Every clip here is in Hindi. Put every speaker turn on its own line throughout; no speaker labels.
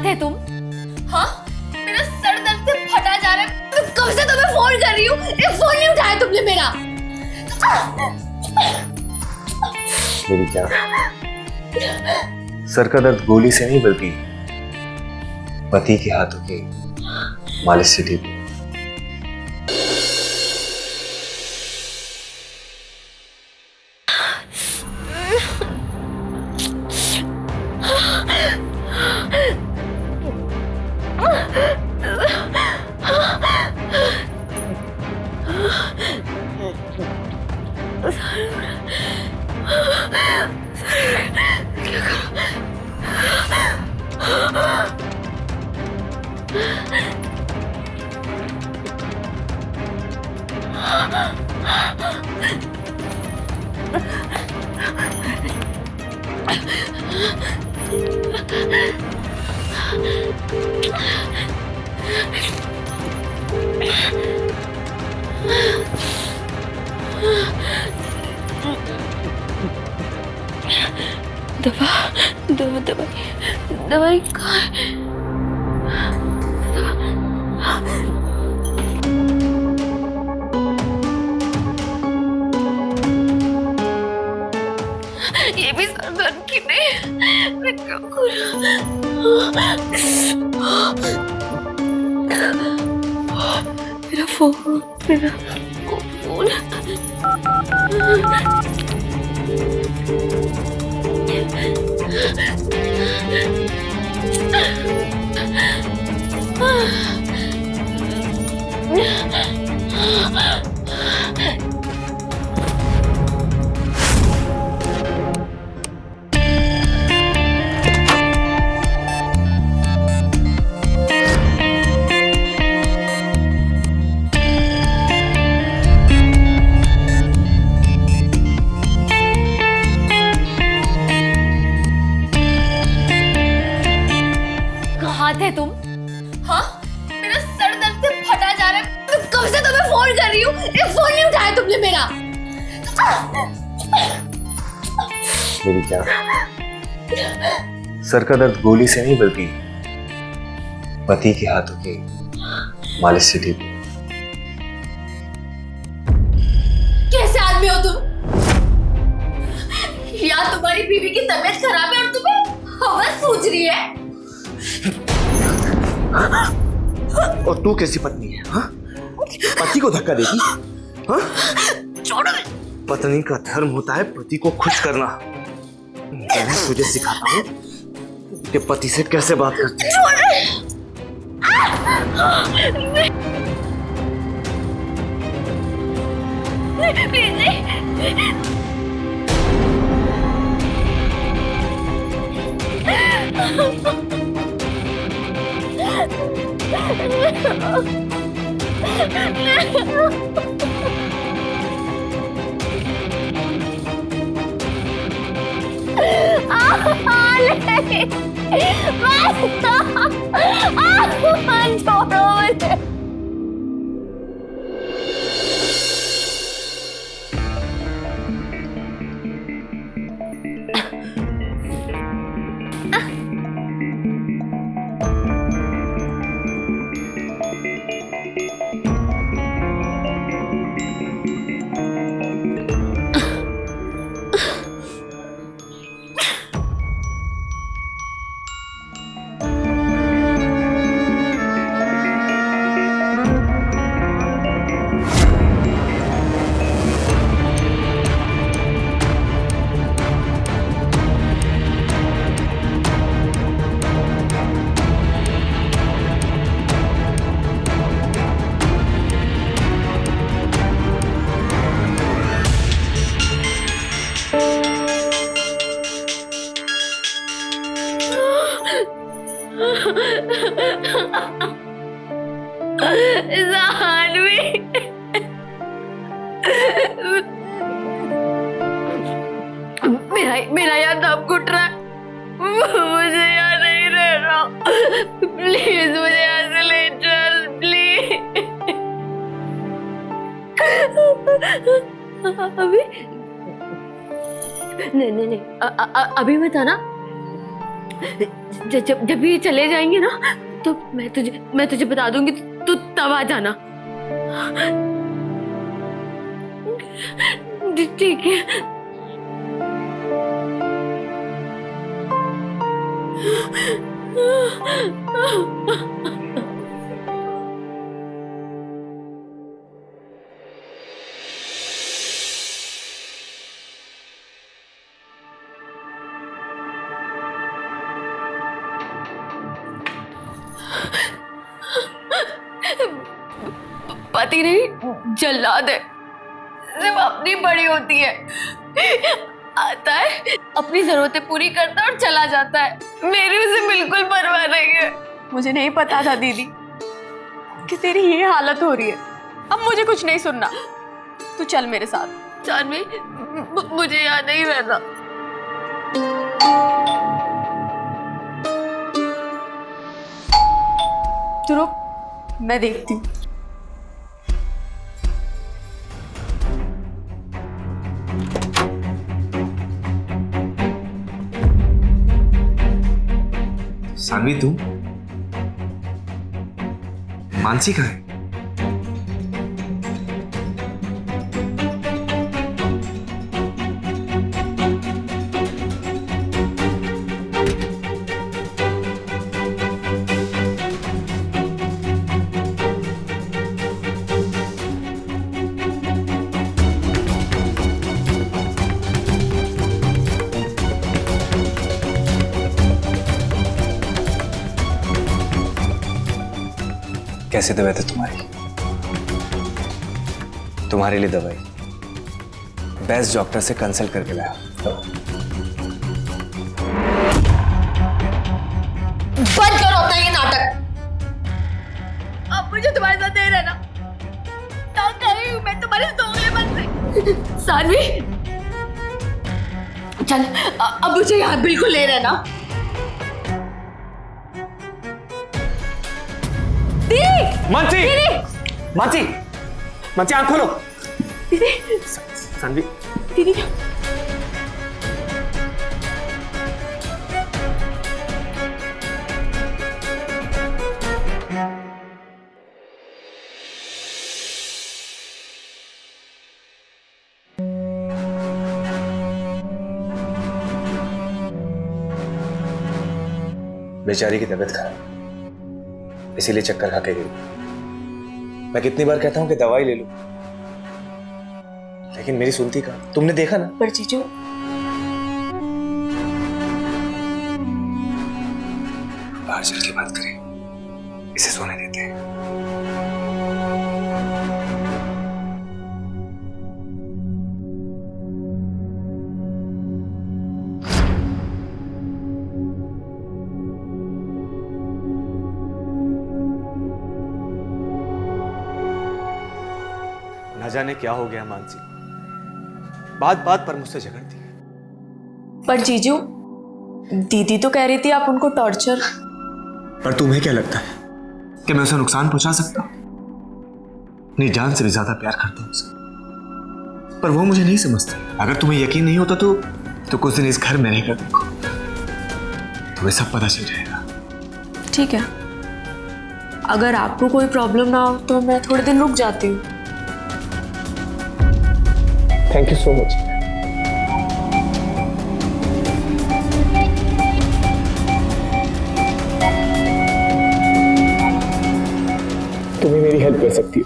थे तुम? हाँ, मेरा सर दर्द से फटा जा रहा है। मैं कब से तुम्हें फोन कर रही हूँ, एक फोन नहीं उठाया तुमने मेरा।
मेरी जान, सर का दर्द गोली से नहीं बल्कि पति के हाथों की मालिश से ठीक।
दवाई कहाँ है? ये भी सर दर्द की नहीं, मैं क्या करूं? मेरा फोन। कहाँ थे तुम? हाँ, मेरा सर दर्द से फटा जा रहा है। मैं कब से तुम्हें फोन कर रही हूँ, एक फोन नहीं उठाया तुमने मेरा।
मेरी जान, सर का दर्द गोली से नहीं बल्कि पति के हाथों की मालिश से ठीक।
कैसे आदमी हो तुम? या तुम्हारी बीवी की तबीयत खराब है और तुम्हें हवस सूझ रही है?
और तू कैसी पत्नी है? हाँ? पति को धक्का देगी? हाँ?
छोड़ो।
पत्नी का धर्म होता है पति को खुश करना। मैं तुझे सिखाता हूँ कि पति से कैसे बात करते हैं।
छोड़ो मुझे। मेरा याद अब घुट रहा है, मुझे यहाँ नहीं रहना, प्लीज मुझे यहाँ से ले चल, प्लीज। अभी नहीं, अभी मैं था ना, जब ये चले जाएंगे ना तो मैं तुझे बता दूंगी, तू तब आ जाना। ठीक है। पति नहीं, जल्लाद है। सिर्फ अपनी बड़ी होती है, आता है, अपनी जरूरतें पूरी करता है और चला जाता है। मेरी उसे बिल्कुल परवाह नहीं है।
मुझे नहीं पता था दीदी कि तेरी ये हालत हो रही है। अब मुझे कुछ नहीं सुनना, तू चल मेरे साथ।
जानवी, मुझे यहाँ नहीं रहना।
तू रुक, मैं देखती हूँ।
सानवी, तू? मानसी कहाँ है? कैसे दवाई थी तुम्हारे लिए दवाई बेस्ट डॉक्टर से कंसल्ट करके लाया।
बंद करो अपना ये नाटक। अब मुझे तुम्हारे साथ नहीं रहना। मैं तुम्हारे दोगले मन से। सानवी, चल, अब मुझे यहाँ बिल्कुल नहीं रहना।
मानसी, मानसी, मानसी, आँख खोलो।
दीदी,
सानवी,
दीदी,
बेचारी की तबीयत खराब, इसीलिए चक्कर खा के गई। मैं कितनी बार कहता हूं कि दवाई ले लो, लेकिन मेरी सुनती कहाँ? तुमने देखा ना।
पर जीजू,
बाहर चल के बात करें, इसे सोने देते हैं। न जाने क्या हो गया मानसी, बात बात पर मुझसे झगड़ती है।
पर जीजू, दीदी तो कह रही थी आप उनको टॉर्चर।
पर तुम्हें क्या लगता है कि मैं उसे नुकसान पहुंचा सकता हूं? अपनी जान से भी ज्यादा प्यार करता हूं उसे, पर वो मुझे नहीं समझती। अगर तुम्हें यकीन नहीं होता तो कुछ दिन इस घर में रहकर देखो, तुम्हें सब पता चल जाएगा।
ठीक है, अगर आपको कोई प्रॉब्लम ना हो तो मैं थोड़े दिन रुक जाती हूँ।
Thank you so much. तुम्हें मेरी हेल्प कर सकती हो,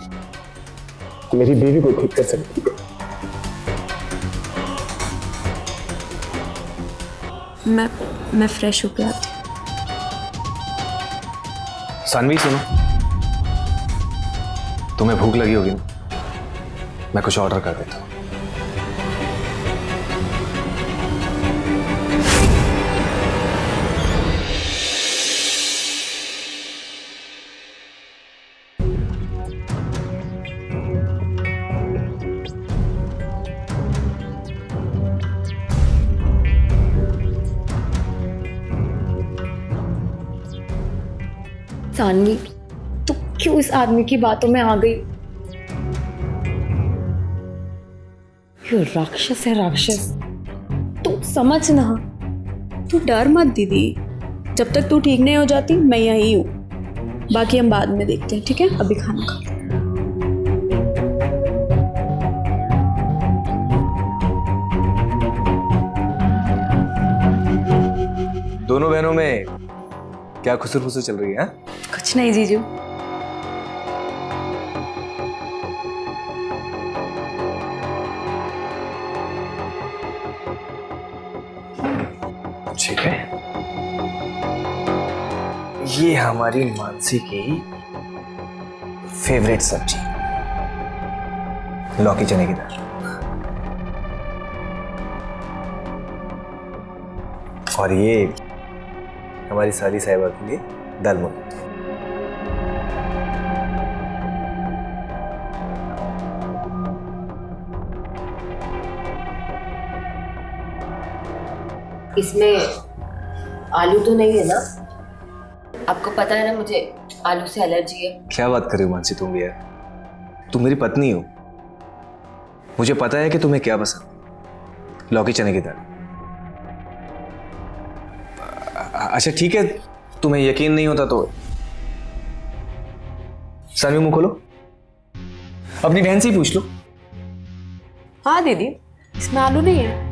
मेरी बेबी को ठीक कर सकती हो।
मैं फ्रेश होकर आती हूँ।
सानवी, सुनो, तुम्हें भूख लगी होगी ना, मैं कुछ ऑर्डर कर देता हूँ।
सानवी, तू क्यों इस आदमी की बातों में आ गई? ये राक्षस है, राक्षस। तू समझ ना।
तू डर मत दीदी, जब तक तू ठीक नहीं हो जाती मैं यहीं हूँ, बाकी हम बाद में देखते हैं, ठीक है? अभी खाना खा।
दोनों बहनों में क्या खुसर फुसर चल रही है?
कुछ नहीं जीजू।
ठीक है, ये हमारी मानसी की फेवरेट सब्जी लौकी चने की दाल, और ये हमारी साली साहिबा के लिए दाल मोठ।
इसमें आलू तो नहीं है ना? आपको पता है ना मुझे आलू से एलर्जी है।
क्या बात कर रही हो मानसी तुम भी यार, तुम मेरी पत्नी हो, मुझे पता है कि तुम्हें क्या पसंद, लौकी चने की दाल। अच्छा ठीक है, तुम्हें यकीन नहीं होता तो सानवी मुंह खोलो, अपनी बहन से ही पूछ लो।
हाँ दीदी, इसमें आलू नहीं है।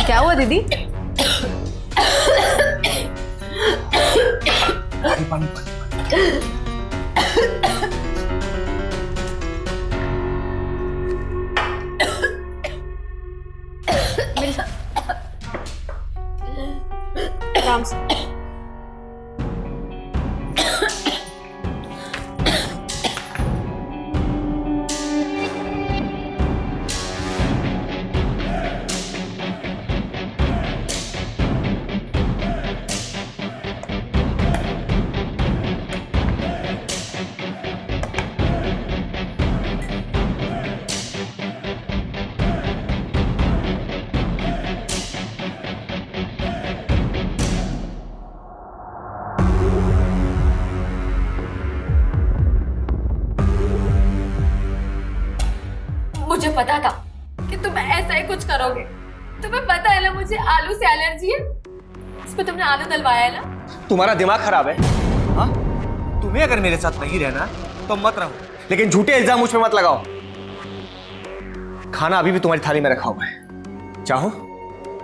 क्या हुआ दीदी?
पानी पानी पानी।
आराम से।
मुझे पता था कि तुम ऐसा ही कुछ करोगे। तुम्हें पता है ना मुझे आलू से एलर्जी है, इसमें तुमने आलू डलवाया है ना।
तुम्हारा दिमाग खराब है हाँ? तुम्हें अगर मेरे साथ नहीं रहना तो मत रहो, लेकिन झूठे इल्जाम मुझ पे मत लगाओ। खाना अभी भी तुम्हारी थाली में रखा हुआ है, चाहो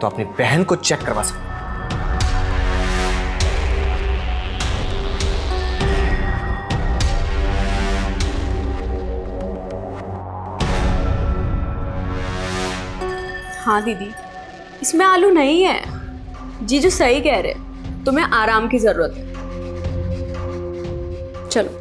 तो अपनी बहन को चेक करवा सकते हो।
हाँ दीदी, इसमें आलू नहीं है। जीजू सही कह रहे, तुम्हें आराम की जरूरत है। चलो।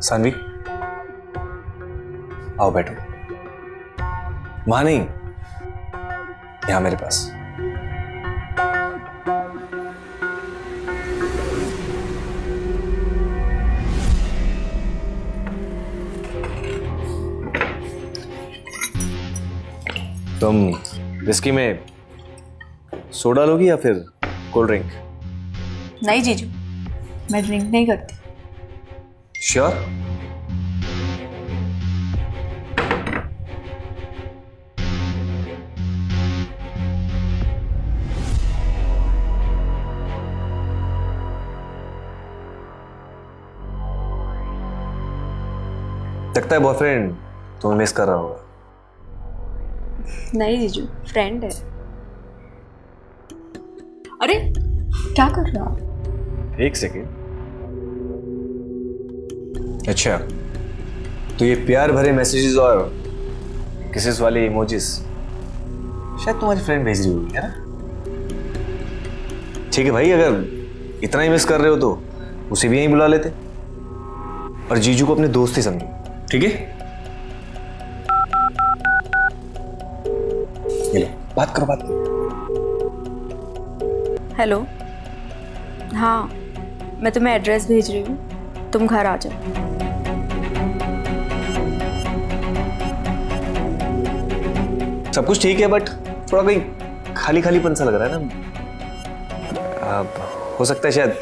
सानवी आओ बैठो।
वहां नहीं, यहां मेरे पास। तुम विस्की में सोडा लोगी या फिर कोल्ड ड्रिंक?
नहीं जीजू, मैं ड्रिंक नहीं करती।
श्योर? लगता है बॉयफ्रेंड तुम्हें मिस कर रहा होगा।
नहीं जीजू, फ्रेंड है। अरे क्या कर रहे हो आप?
एक सेकेंड। अच्छा, तो ये प्यार भरे मैसेजेस और किसेस वाले इमोजीज शायद तुम्हारी फ्रेंड भेज रही होगी, है ना? ठीक है भाई, अगर इतना ही मिस कर रहे हो तो उसे भी यहीं बुला लेते और जीजू को अपने दोस्त ही समझो, ठीक है? ये लो, बात करो, बात करो।
हेलो, हाँ मैं तुम्हें एड्रेस भेज रही हूँ, तुम घर आ जाओ।
सब कुछ ठीक है, बट थोड़ा कहीं खाली खालीपन सा लग रहा है ना। अब हो सकता है शायद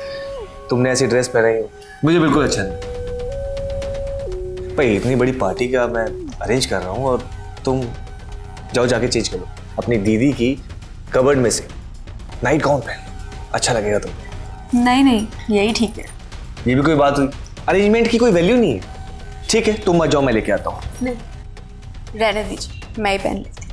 तुमने ऐसी ड्रेस पहनी हो, मुझे बिल्कुल अच्छा नहीं। भाई इतनी बड़ी पार्टी का मैं अरेंज कर रहा हूँ और तुम जाओ जाके चेंज कर लो अपनी दीदी की कबर्ड में से नाइट गाउन पहन लो, अच्छा लगेगा तुम्हें।
नहीं नहीं, यही ठीक है।
ये भी कोई बात हुई? अरेंजमेंट की कोई वैल्यू नहीं है। ठीक है, तुम मत जाओ, मैं लेके आता हूँ।
नहीं, रहने दीजिए, मैं ही पहन लेती हूँ।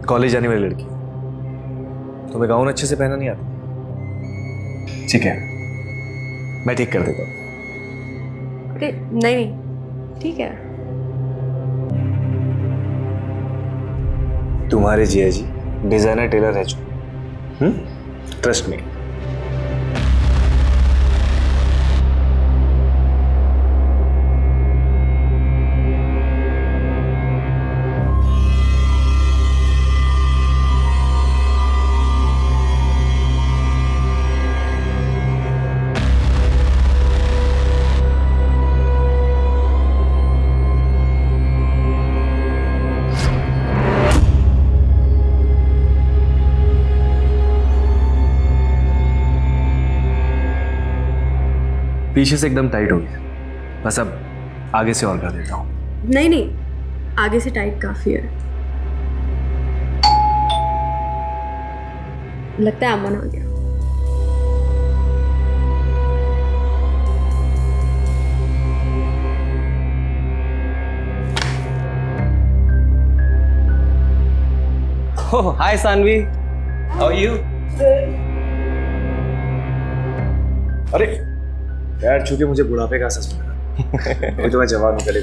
कॉलेज जाने वाली लड़की, तुम्हें गाउन अच्छे से पहना नहीं आता? ठीक है, मैं ठीक कर देता हूँ।
अरे नहीं नहीं, ठीक है।
तुम्हारे जिया जी डिजाइनर टेलर है जो, ट्रस्ट में। पीछे से एकदम टाइट हो गया, बस अब आगे से और कर देता हूँ।
नहीं नहीं, आगे से टाइट काफी है। लगता है अमन आ गया।
Oh, hi Sanvi. How are you?
अरे पैर छू के मुझे बुढ़ापे का एहसास मिला। अभी तो मैं जवान हूँ, गले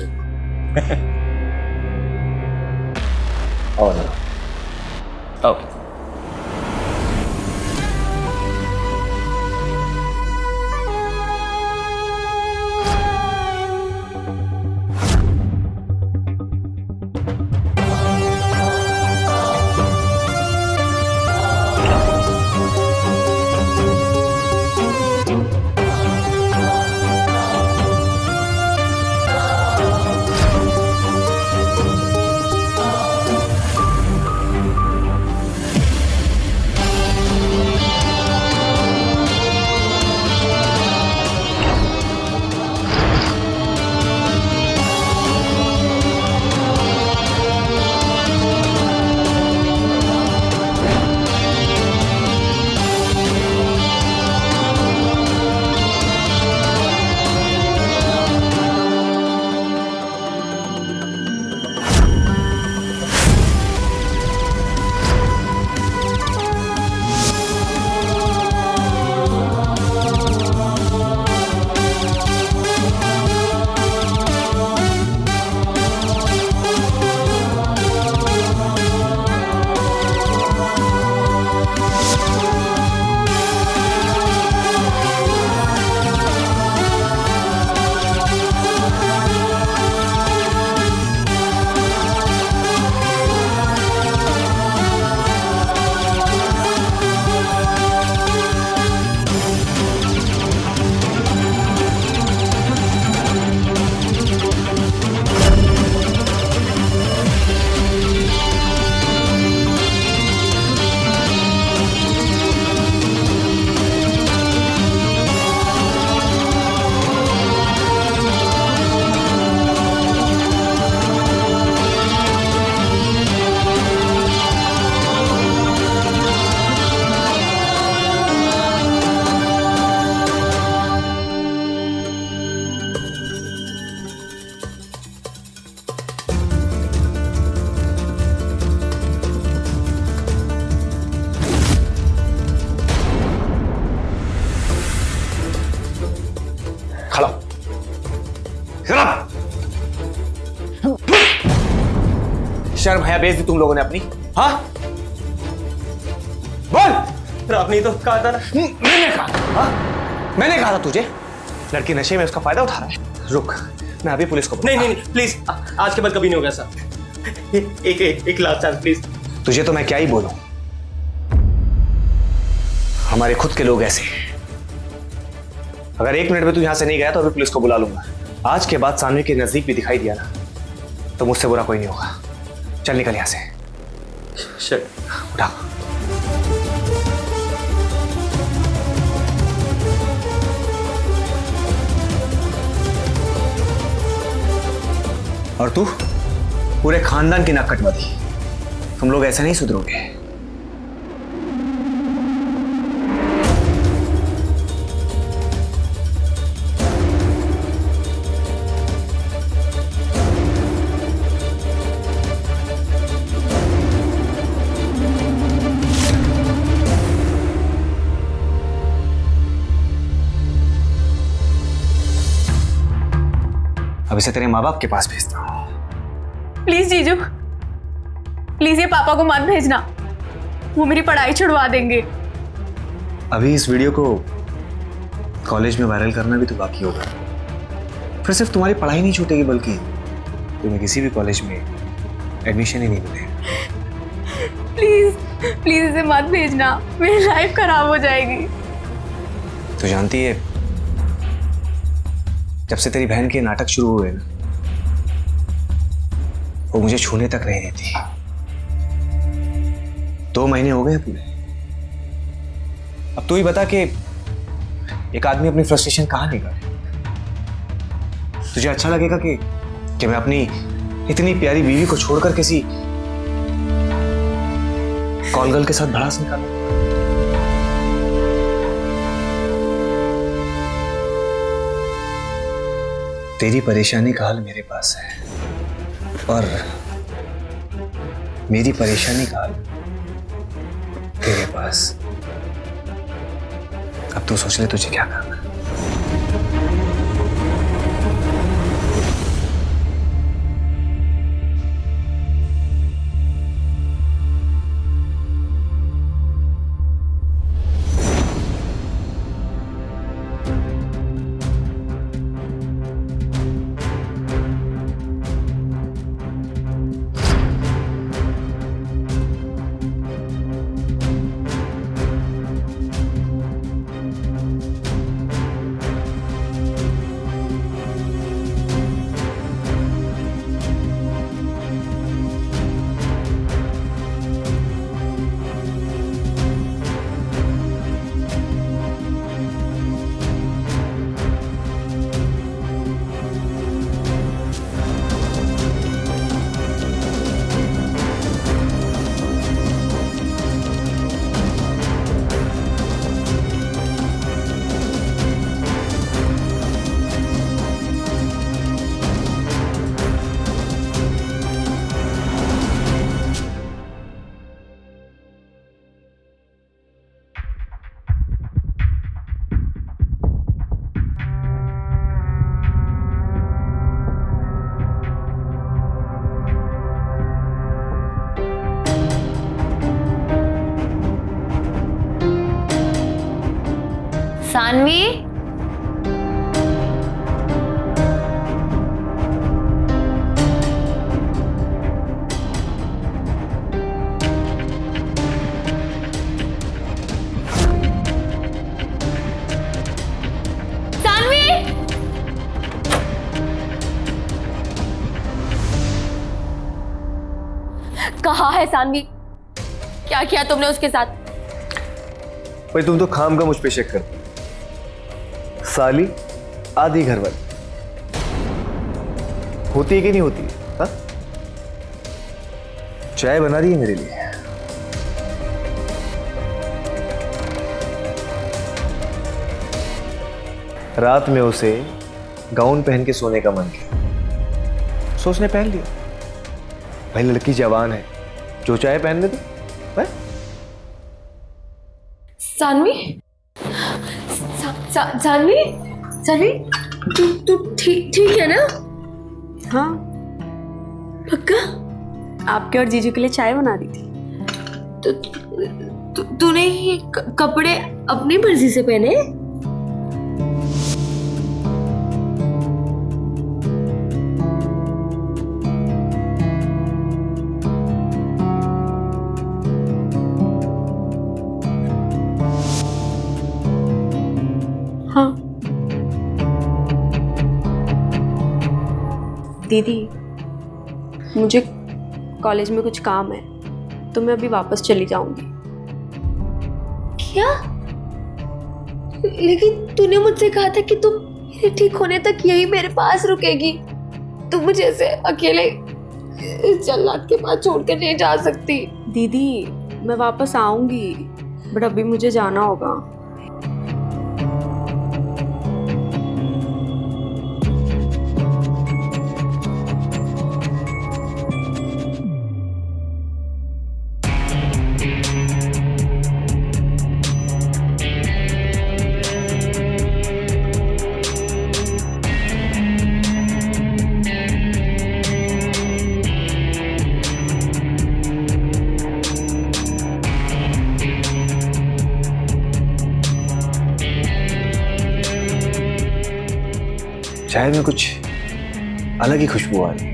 और
Oh. शर्म है बेइज्जती तुम लोगों ने अपनी? हाँ बोल। आपने तो कहा था ना। मैंने कहा था, हाँ? मैंने कहा था तुझे लड़की नशे में उसका फायदा उठा रहा है। रुक, मैं अभी पुलिस को
नहीं नहीं नहीं प्लीज, आज के बाद कभी नहीं होगा सर। एक लास्ट चांस प्लीज।
तुझे तो मैं क्या ही बोलूं, हमारे खुद के लोग ऐसे हैं। अगर 1 मिनट में तू यहां से नहीं गया तो अभी पुलिस को बुला लूंगा। आज के बाद सानवी के नजदीक भी दिखाई दिया ना तो मुझसे बुरा कोई नहीं होगा। चल निकल यहां से।
शिट,
उठा। और तू पूरे खानदान की नाक कटवा दी। तुम लोग ऐसे नहीं सुधरोगे। अब इसे तेरे माँ बाप के पास भेजता हूँ।
प्लीज जीजू, प्लीज ये पापा को मत भेजना, वो मेरी पढ़ाई छुड़वा देंगे।
अभी इस वीडियो को कॉलेज में वायरल करना भी तो बाकी होगा। फिर सिर्फ तुम्हारी पढ़ाई नहीं छूटेगी बल्कि तुम्हें किसी भी कॉलेज में एडमिशन ही नहीं मिलेगा।
प्लीज प्लीज इसे मत भेजना, मेरी लाइफ खराब हो जाएगी।
तो जानती है जब से तेरी बहन के नाटक शुरू हुए ना, वो मुझे छूने तक नहीं देती। 2 महीने हो गए पूरे। अब तू ही बता कि एक आदमी अपनी फ्रस्ट्रेशन कहाँ निकाले। तुझे अच्छा लगेगा कि मैं अपनी इतनी प्यारी बीवी को छोड़कर किसी कॉल गर्ल के साथ भड़ास निकालूं? तेरी परेशानी का हल मेरे पास है और मेरी परेशानी का हल तेरे पास। अब तू सोच ले तुझे क्या करना है।
सानवी, सानवी, कहाँ है सानवी? क्या किया तुमने उसके साथ?
भाई तुम तो खाम का मुझ पे शक कर। साली आधी घर वाली होती है कि नहीं होती है? हा? चाय बना रही है मेरे लिए। रात में उसे गाउन पहन के सोने का मन किया, सो उसने पहन लिया। भाई लड़की जवान है, जो चाहे पहनने दो।
सानवी, सानवी, सानवी, तू ठीक है ना?
हाँ,
पक्का?
आपके और जीजू के लिए चाय बना रही थी।
तूने ये कपड़े अपनी मर्जी से पहने?
हाँ दीदी, मुझे कॉलेज में कुछ काम है तो मैं अभी वापस चली जाऊंगी।
क्या? लेकिन तूने मुझसे कहा था कि तू मेरे ठीक होने तक यही मेरे पास रुकेगी। तू मुझे ऐसे अकेले इस जल्लाद के पास छोड़कर नहीं जा सकती।
दीदी मैं वापस आऊंगी, बट अभी मुझे जाना होगा।
चाय में कुछ अलग ही खुशबू आ रही है।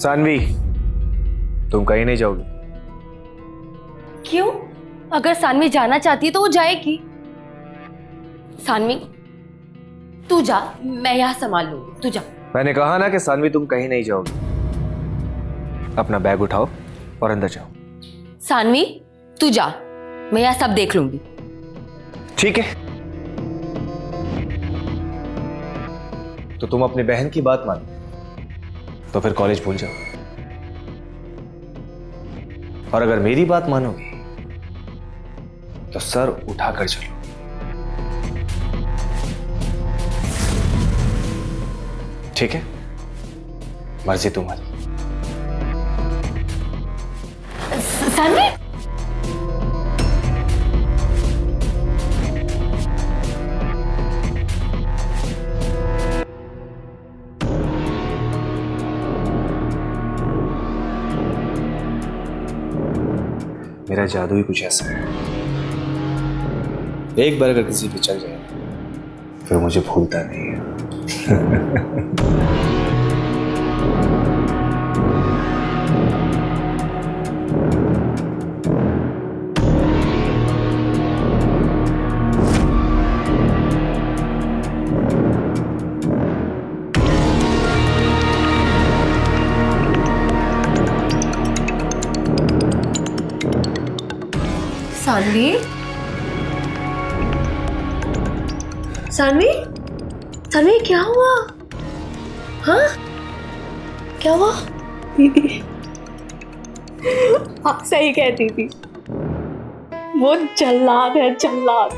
सानवी, तुम कहीं नहीं जाओगी।
क्यों? अगर सानवी जाना चाहती है तो वो जाएगी। सानवी, तू जा, मैं यहाँ संभाल लूंगी, तू जा।
मैंने कहा ना कि सानवी तुम कहीं नहीं जाओगी। अपना बैग उठाओ और अंदर जाओ।
सानवी तू जा, मैं यहाँ सब देख लूंगी।
ठीक है, तो तुम अपनी बहन की बात मानो तो फिर कॉलेज भूल जाओ, और अगर मेरी बात मानोगे तो सर उठाकर चलो। ठीक है, मर्जी तुम्हारी।
सानवी
मेरा जादू ही कुछ ऐसा है, एक बार अगर किसी पे चल जाए फिर मुझे भूलता नहीं है।
सानवी सानवी सानवी क्या हुआ? हाँ क्या हुआ?
दीदी आप सही कहती थी, वो जल्लाद है, जल्लाद।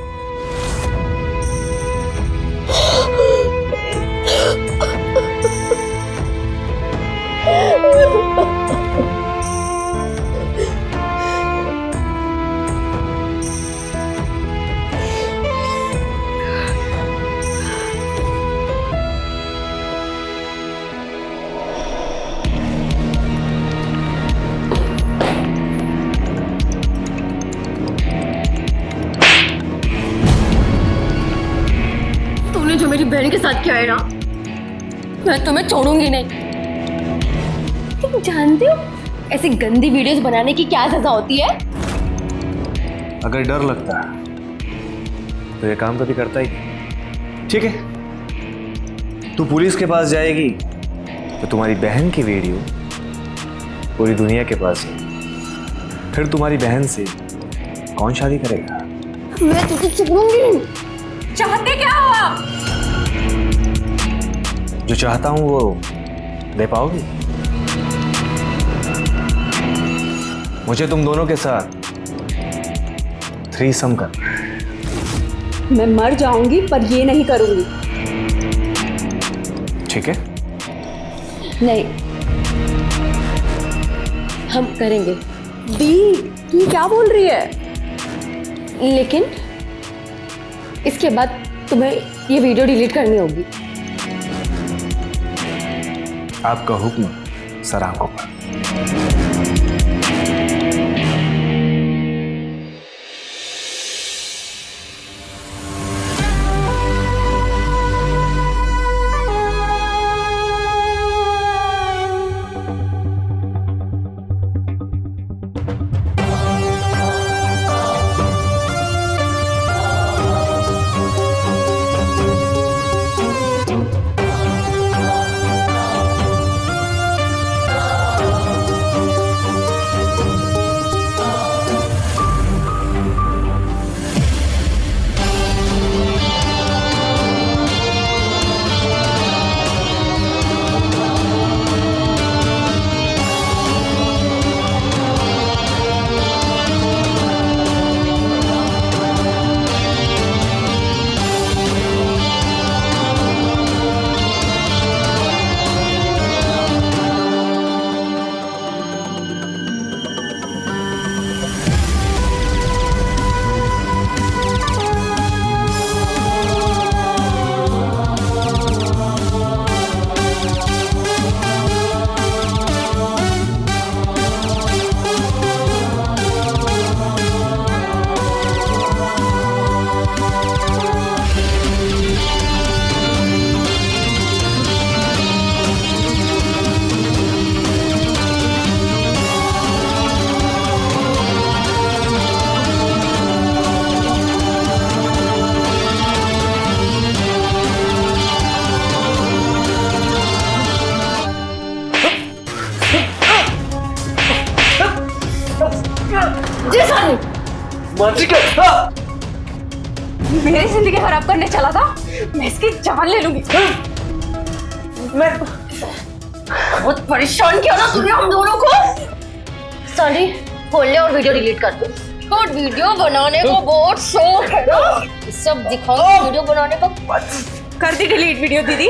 तूने जो मेरी बहन के साथ किया है ना, मैं तुम्हें छोड़ूंगी नहीं। तुम जानते हो ऐसी गंदी वीडियोस बनाने की क्या सजा होती है?
अगर डर लगता है तो ये काम कभी करता ही नहीं। ठीक है, तू पुलिस के पास जाएगी तो तुम्हारी बहन की वीडियो पूरी दुनिया के पास है, फिर तुम्हारी बहन से कौन शादी करेगा?
मैं तुझे छोड़ूंगी नहीं।
चाहते क्या हो आप?
जो चाहता हूं वो दे पाओगी? मुझे तुम दोनों के साथ थ्रीसम करना है।
मैं मर जाऊंगी पर ये नहीं करूंगी।
ठीक है,
नहीं, हम करेंगे।
दी तू क्या बोल रही है?
लेकिन इसके बाद तुम्हें ये वीडियो डिलीट करनी होगी।
आपका हुक्म सर आंखों पर।
मानसी का
मेरी जिंदगी खराब करने चला था, मैं इसकी जान ले लूंगी।
मैं
बहुत परेशान किया ना तूने हम दोनों को। सॉरी, खोल ले और वीडियो डिलीट कर दो। और वीडियो बनाने का बहुत शौक है ना, सब दिखाओ वीडियो बनाने का।
कर दी डिलीट वीडियो दीदी।